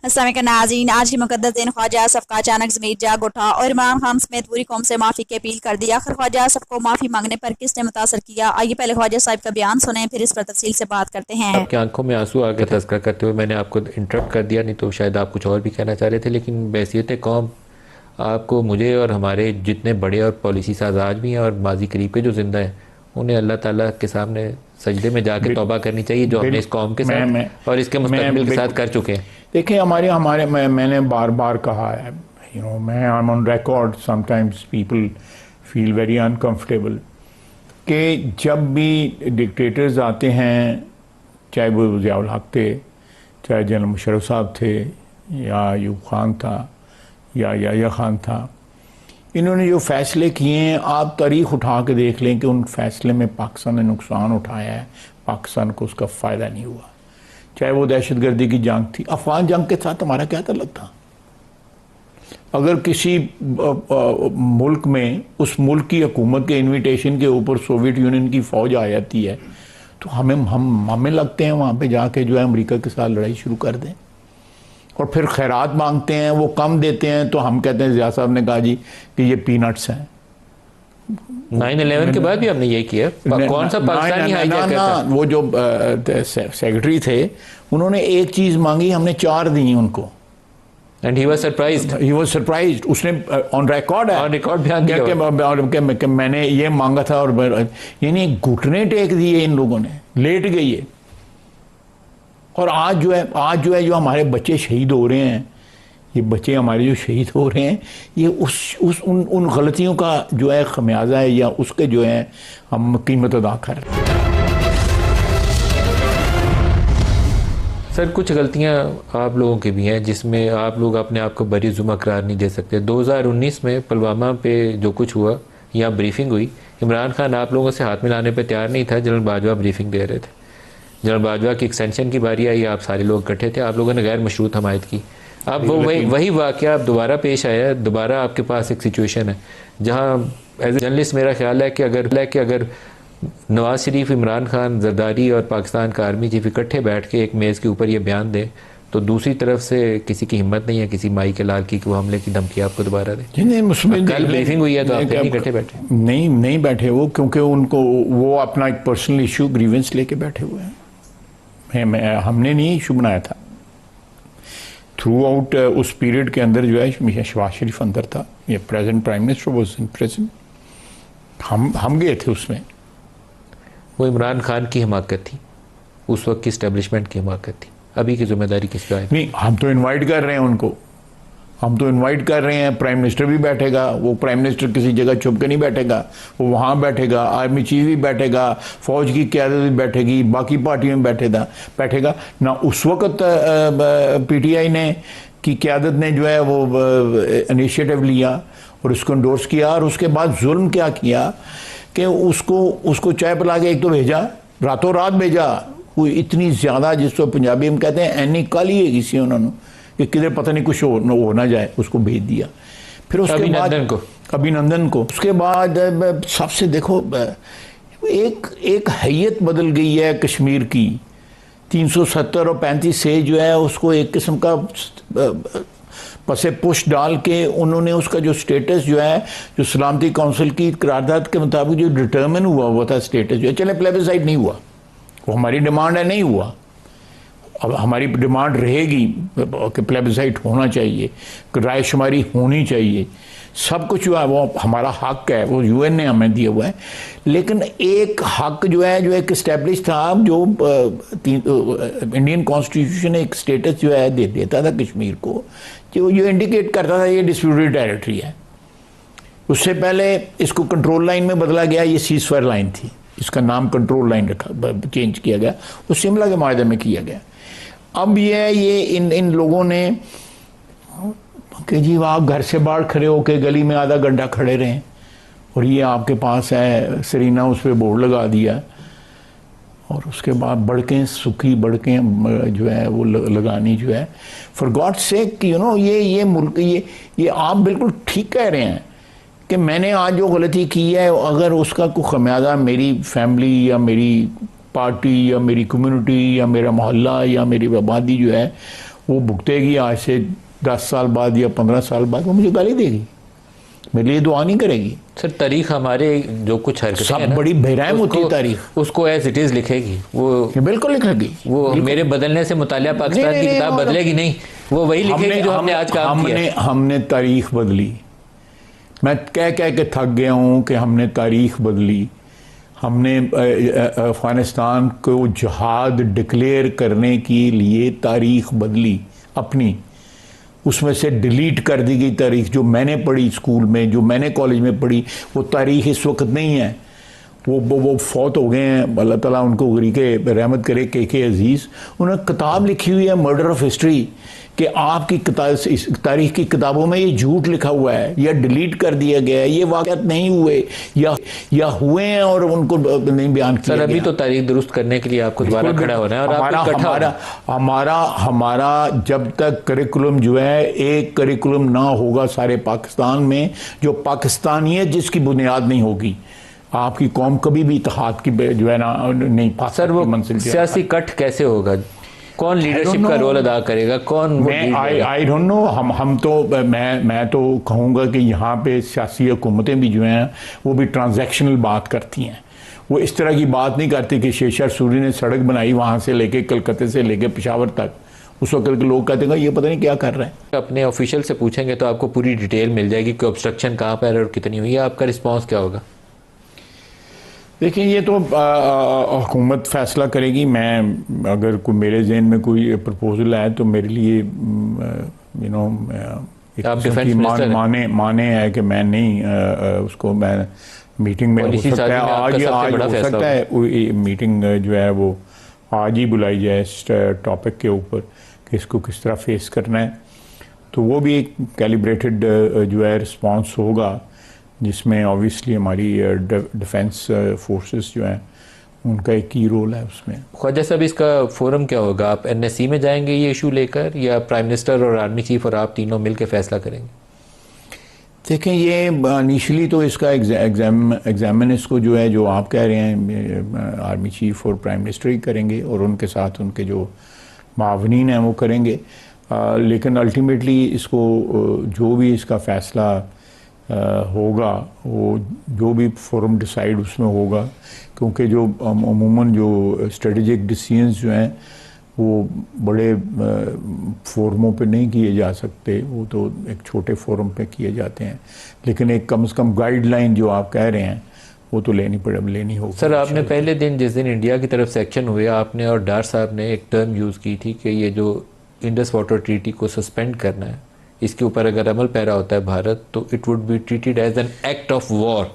अस्सलाम वालेकुम नाज़रीन, आज की मुक़द्दस दिन ख्वाजा आसफ़ का अचानक ज़मीर जाग उठा और इमरान खान समेत पूरी कौम से माफ़ी की अपील कर दी। आखिर ख्वाजा आसफ़ को माफ़ी मांगने पर किसने मुतासर किया? आइए पहले ख्वाजा साहब का बयान सुने, फिर इस पर तफसील से बात करते हैं। आपकी आंखों में आंसू आके तज़किरा करते हुए मैंने आपको इंटरप्ट कर दिया, नहीं तो शायद आप कुछ और भी कहना चाह रहे थे। लेकिन बैसियत कौम आपको, मुझे और हमारे जितने बड़े और पॉलिसी साज आज भी हैं और माजी करीब के जो जिंदा हैं, उन्हें अल्लाह ताला के सामने सजदे में जाके तौबा करनी चाहिए, जो हमने इस कौम के साथ और इसके मुस्तकबिल के साथ कर चुके हैं। देखिए मैंने बार बार कहा है, मैं I am on record, sometimes people feel very uncomfortable कि जब भी डिक्टेटर्स आते हैं, चाहे वो ज़ियाउल हक थे, चाहे जनरल मुशर्रफ साहब थे, या अयूब खान था, या याह्या खान था, इन्होंने जो फ़ैसले किए हैं, आप तारीख़ उठा के देख लें कि उन फैसले में पाकिस्तान ने नुकसान उठाया है, पाकिस्तान को उसका फ़ायदा नहीं हुआ। चाहे वो दहशत गर्दी की जंग थी, अफ़गान जंग के साथ हमारा क्या ताल्लुक़ था? अगर किसी मुल्क में उस मुल्क की हुकूमत के इन्विटेशन के ऊपर सोवियत यूनियन की फ़ौज आ जाती है, तो हमें लगते हैं वहाँ पे जाके जो है अमेरिका के साथ लड़ाई शुरू कर दें। और फिर खैरात मांगते हैं, वो कम देते हैं, तो हम कहते हैं ज़िया साहब ने कहा जी कि ये पीनट्स हैं। 9/11 के बाद भी हमने यही किया। कौन सा पाकिस्तानी हाईजैकर था? वो जो सेक्रेटरी थे, उन्होंने एक चीज़ मांगी, हमने 4 दी उनको। And he was surprised. He was surprised. उसने ऑन रिकॉर्ड है, ऑन रिकॉर्ड बयान दिया कि मैंने ये मांगा था, और यानी घुटने टेक दिए इन लोगों ने, लेट गई है। और आज जो है जो हमारे बच्चे शहीद हो रहे हैं, ये बच्चे हमारे जो शहीद हो रहे हैं, ये उन गलतियों का जो है खमियाजा है, या उसके जो है हम कीमत अदा कर रहे हैं। सर, कुछ गलतियां आप लोगों की भी हैं जिसमें आप लोग अपने आप को बरी जुमा करार नहीं दे सकते। 2019 में पुलवामा पे जो कुछ हुआ, यहाँ ब्रीफिंग हुई, इमरान खान आप लोगों से हाथ मिलाने पे तैयार नहीं था, जनरल बाजवा ब्रीफिंग दे रहे थे। जनरल बाजवा की एक्सटेंशन की बारी आई, आप सारे लोग इकट्ठे थे, आप लोगों ने गैर मशरूत हमायत की। अब वो वही वाक़या अब दोबारा पेश आया है। दोबारा आपके पास एक सिचुएशन है जहाँ एज ए जर्नलिस्ट मेरा ख्याल है कि अगर नवाज शरीफ, इमरान खान, जरदारी और पाकिस्तान का आर्मी चीफ इकट्ठे बैठ के एक मेज़ के ऊपर ये बयान दें, तो दूसरी तरफ से किसी की हिम्मत नहीं है, किसी माई के लाल की, कि वो हमले की धमकी आपको दोबारा दे। कल ब्रीफिंग हुई है तो आप नहीं इकट्ठे बैठे? नहीं बैठे वो, क्योंकि उनको वो अपना एक पर्सनल इशू, ग्रीवेंस लेके बैठे हुए हैं। हमने नहीं इशू बनाया था। थ्रू आउट उस पीरियड के अंदर जो है शहबाज शरीफ अंदर था, ये present prime minister was in present, हम गए थे उसमें। वो इमरान खान की हिमाकत थी, उस वक्त की इस्टेब्लिशमेंट की हिमाकत थी। अभी की जिम्मेदारी किस पे है? नहीं, हम तो इनवाइट कर रहे हैं उनको, हम तो इनवाइट कर रहे हैं। प्राइम मिनिस्टर भी बैठेगा, वो प्राइम मिनिस्टर किसी जगह छुप के नहीं बैठेगा, वो वहाँ बैठेगा, आर्मी चीफ भी बैठेगा, फौज की क़यादत भी बैठेगी, बाकी पार्टियों में बैठेगा ना। उस वक्त PTI ने की क़यादत ने जो है वो इनिशिएटिव लिया और उसको इंडोर्स किया, और उसके बाद जुल्म क्या किया कि उसको चाय पिला के एक तो भेजा, रातों रात भेजा, वो इतनी ज़्यादा, जिसको पंजाबी में कहते हैं एनी काली है किसी उन्होंने, कि किधर पता नहीं कुछ हो ना जाए, उसको भेज दिया। फिर उसके बाद अभिनंदन को उसके बाद सबसे देखो, एक हैयत बदल गई है कश्मीर की। 370 और 35 से जो है उसको एक किस्म का पसे पुश डाल के उन्होंने उसका जो स्टेटस जो है, जो सलामती काउंसिल की करारदाद के मुताबिक जो डिटर्मिन हुआ था स्टेटस जो है, चले प्लेबिसाइट नहीं हुआ, वो हमारी डिमांड है, नहीं हुआ। अब हमारी डिमांड रहेगी कि प्लेबिसाइट होना चाहिए, राय शुमारी होनी चाहिए, सब कुछ जो है वो हमारा हक है, वो UN ने हमें दिया हुआ है। लेकिन एक हक जो है, जो एक इस्टेब्लिश था, जो इंडियन कॉन्स्टिट्यूशन एक स्टेटस जो है दे देता था कश्मीर को, जो इंडिकेट करता था ये डिस्प्यूटेड टेरिटरी है। उससे पहले इसको कंट्रोल लाइन में बदला गया, ये सीज़फायर लाइन थी, इसका नाम कंट्रोल लाइन चेंज किया गया, वो शिमला के माहदे में किया गया। अब ये इन लोगों ने कि जी आप घर से बाहर खड़े होकर गली में आधा घंटा खड़े रहें, और ये आपके पास है सरीना, उस पर बोर्ड लगा दिया, और उसके बाद बड़कें, सूखी बड़कें जो है वो लगानी जो है, फॉर गॉड सेक, ये मुल्क, ये आप बिल्कुल ठीक कह रहे हैं कि मैंने आज जो गलती की है, अगर उसका कोई खमियाजा मेरी फैमिली या मेरी पार्टी या मेरी कम्युनिटी या मेरा मोहल्ला या मेरी आबादी जो है वो भुगतेगी आज से 10 साल बाद या 15 साल बाद, वो मुझे गाली देगी, मेरे लिए दुआ नहीं करेगी। सर तारीख हमारे जो कुछ हरकतें हैं सब ना, बड़ी बेरहम होती है तारीख, उसको एज इट इज लिखेगी वो। बिल्कुल लिखेगी। वो मेरे बदलने से मुतालिया पाकिस्तान की किताब बदलेगी नहीं, वो वही लिखेगी जो हमने आज काम किया। हमने तारीख बदली, मैं कह कह के थक गया हूँ कि हमने तारीख बदली। हमने अफ़गानिस्तान को जहाद डिक्लेयर करने के लिए तारीख बदली अपनी, उसमें से डिलीट कर दी गई तारीख जो मैंने पढ़ी स्कूल में, जो मैंने कॉलेज में पढ़ी, वो तारीख इस वक्त नहीं है। वो फौत हो गए हैं, अल्लाह ताला उनको गरीके रहमत करे, के अजीज़। उन्होंने किताब लिखी हुई है मर्डर ऑफ हिस्ट्री, कि आपकी तारीख की किताबों में ये झूठ लिखा हुआ है या डिलीट कर दिया गया है, ये वाक़यात नहीं हुए या हुए हैं और उनको नहीं बयान किया। सर अभी तो तारीख दुरुस्त करने के लिए आपको दोबारा खड़ा होना है, और हमारा जब तक करिकुलम जो है एक करिकुलम ना होगा सारे पाकिस्तान में, जो पाकिस्तानियत जिसकी बुनियाद नहीं होगी, आपकी कौम कभी भी इत्तेहाद की जो है ना नहीं पा सकती। सर वो मंजिल सियासी कट कैसे होगा, कौन लीडरशिप का रोल अदा करेगा, कौन? I don't know. हम तो मैं तो कहूँगा कि यहाँ पे सियासी हुकूमतें भी जो हैं वो भी ट्रांजैक्शनल बात करती हैं। वो इस तरह की बात नहीं करती कि शेषर सूरी ने सड़क बनाई वहाँ से लेके कलकत्ते से लेके पेशावर तक, उस वक्त के लोग कहते हैं ये पता नहीं क्या कर रहे हैं। अपने ऑफिशियल से पूछेंगे तो आपको पूरी डिटेल मिल जाएगी कि ऑब्स्ट्रक्शन कहाँ पर और कितनी हुई है, आपका रिस्पॉन्स क्या होगा? देखिए ये तो हुकूमत फैसला करेगी। मैं अगर कोई मेरे जहन में कोई प्रपोजल आए तो मेरे लिए माने है कि मैं नहीं उसको मैं मीटिंग में हो सकता है आज हो सकता है मीटिंग जो है वो आज ही बुलाई जाए इस टॉपिक के ऊपर कि इसको किस तरह फेस करना है। तो वो भी एक कैलिब्रेटेड जो है रिस्पॉन्स होगा, जिसमें ऑब्वियसली हमारी डिफेंस फोर्सेस जो हैं उनका एक की रोल है उसमें। ख्वाजा साहब इसका फोरम क्या होगा, आप NSC में जाएंगे ये इशू लेकर, या प्राइम मिनिस्टर और आर्मी चीफ और आप तीनों मिल के फैसला करेंगे? देखें ये इनिशियली तो इसका एग्जामिन इसको जो है जो आप कह रहे हैं आर्मी चीफ और प्राइम मिनिस्टर ही करेंगे और उनके साथ उनके जो मावनीन हैं वो करेंगे, लेकिन अल्टीमेटली इसको जो भी इसका फैसला होगा वो जो भी फोरम डिसाइड उसमें होगा, क्योंकि जो अमूमन जो स्ट्रेटेजिक डिसीजंस जो हैं वो बड़े फोरमों पे नहीं किए जा सकते, वो तो एक छोटे फोरम पे किए जाते हैं, लेकिन एक कम से कम गाइडलाइन जो आप कह रहे हैं वो तो लेनी होगी। सर आपने पहले दिन जिस दिन इंडिया की तरफ सेक्शन हुए, आपने और डार साहब ने एक टर्म यूज़ की थी कि ये जो इंडस वाटर ट्रीटी को सस्पेंड करना है, इसके ऊपर अगर अमल पैरा होता है भारत तो it would be treated as an act of war.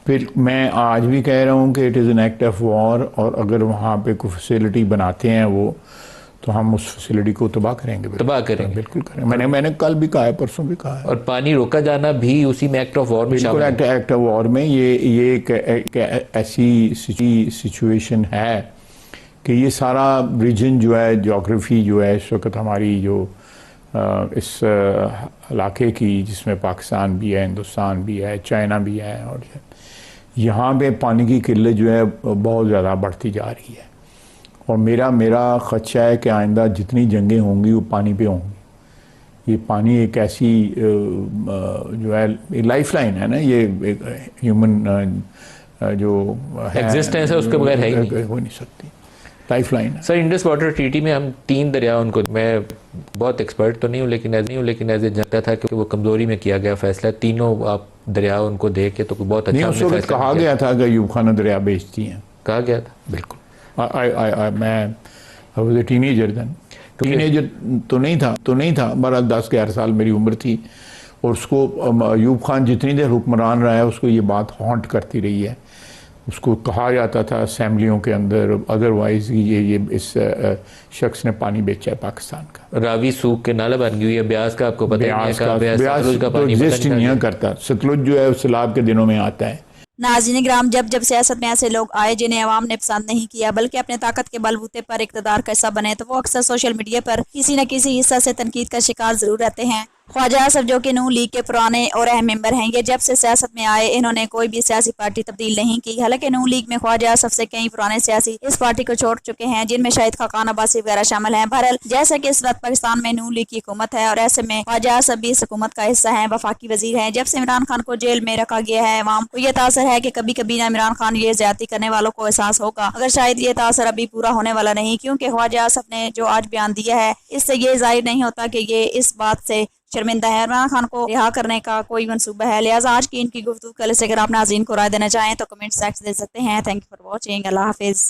फिर मैं आज भी कह रहा हूँ कि it is an act of war, और अगर वहाँ पे कोई फैसिलिटी बनाते हैं वो तो हम उस फैसिलिटी को तबाह करेंगे। बिल्कुल करेंगे। मैंने कल भी कहा है, परसों भी कहा है। और पानी रोका जाना भी उसी में एक्ट ऑफ वॉर में शामिल है। एक्ट ऑफ वॉर में ये एक ऐसी सिचुएशन है कि ये सारा रीजन जो है, जोग्राफी जो है इस वक्त हमारी जो इस इलाके की, जिसमें पाकिस्तान भी है, हिंदुस्तान भी है, चाइना भी है, और यहाँ पे पानी की किल्लत जो है बहुत ज़्यादा बढ़ती जा रही है। और मेरा ख़दशा है कि आइंदा जितनी जंगें होंगी वो पानी पे होंगी। ये पानी एक ऐसी जो है लाइफ लाइन है ना, ये ह्यूमन जो एग्जिस्टेंस है उसके बगैर है ही नहीं, हो नहीं सकती, लाइफ लाइन है। सर इंडस वाटर ट्रीटी में हम 3 दरिया, उनको मैं बहुत एक्सपर्ट तो नहीं हूँ लेकिन एज ए जानता था कि वो कमज़ोरी में किया गया फैसला, तीनों आप दरिया उनको दे के तो बहुत अच्छा उस वक्त कहा गया था कि अयूब खाना दरिया बेचती हैं, कहा गया था। बिल्कुल। मैं was a teenager then, teenager तो नहीं था, 10-11 साल मेरी उम्र थी, और उसको अयूब खान जितनी देर हुक्मरान रहा है उसको ये बात हॉन्ट करती रही है। उसको कहा जाता था असेंबलियों के अंदर, अदरवाइज ये इस शख्स ने पानी बेचा है पाकिस्तान का। रावी सूख के नाला बन गई है, ब्यास का आपको पता है, ब्यास का पानी एग्जिस्ट नहीं करता, सतलुज जो है सैलाब के दिनों में आता है। नाज़रीन ग्राम, जब सियासत में ऐसे लोग आए जिन्हें अवाम ने पसंद नहीं किया, बल्कि अपने ताकत के बलबूते पर इक़्तिदार का हिस्सा बने, तो वो अक्सर सोशल मीडिया पर किसी न किसी हिस्सा से तनकीद का शिकार जरूर रहते हैं। ख्वाजा आसफ जो कि नून लीग के पुराने और अहम मेंबर हैं, ये जब से सियासत में आए इन्होंने कोई भी सियासी पार्टी तब्दील नहीं की। हालांकि नून लीग में ख्वाजा आसफ से कई पुराने सियासी इस पार्टी को छोड़ चुके हैं, जिनमें शाहिद खाकान अब्बासी वगैरह शामिल हैं। बहरहाल जैसा कि इस वक्त पाकिस्तान में नून लीग की हुकूमत है और ऐसे में ख्वाजा आसफ भी इस हुकूमत का हिस्सा है, वफाकी वजीर है। जब से इमरान खान को जेल में रखा गया है, अवाम को यह तासर है कि कभी कभी ना इमरान खान ये ज्यादती करने वालों को एहसास होगा, मगर शायद ये तासर अभी पूरा होने वाला नहीं, क्योंकि ख्वाजा आसफ ने जो आज बयान दिया है इससे ये जाहिर नहीं होता कि ये इस बात से शर्मिंदा है। इमरान खान को रिहा करने का कोई मंसूबा है। लिहाजा आज की इनकी गुफ्तगू से अगर आप नाज़रीन को राय देना चाहें तो कमेंट सेक्शन दे सकते हैं। Thank you for watching. अल्लाह हाफिज़।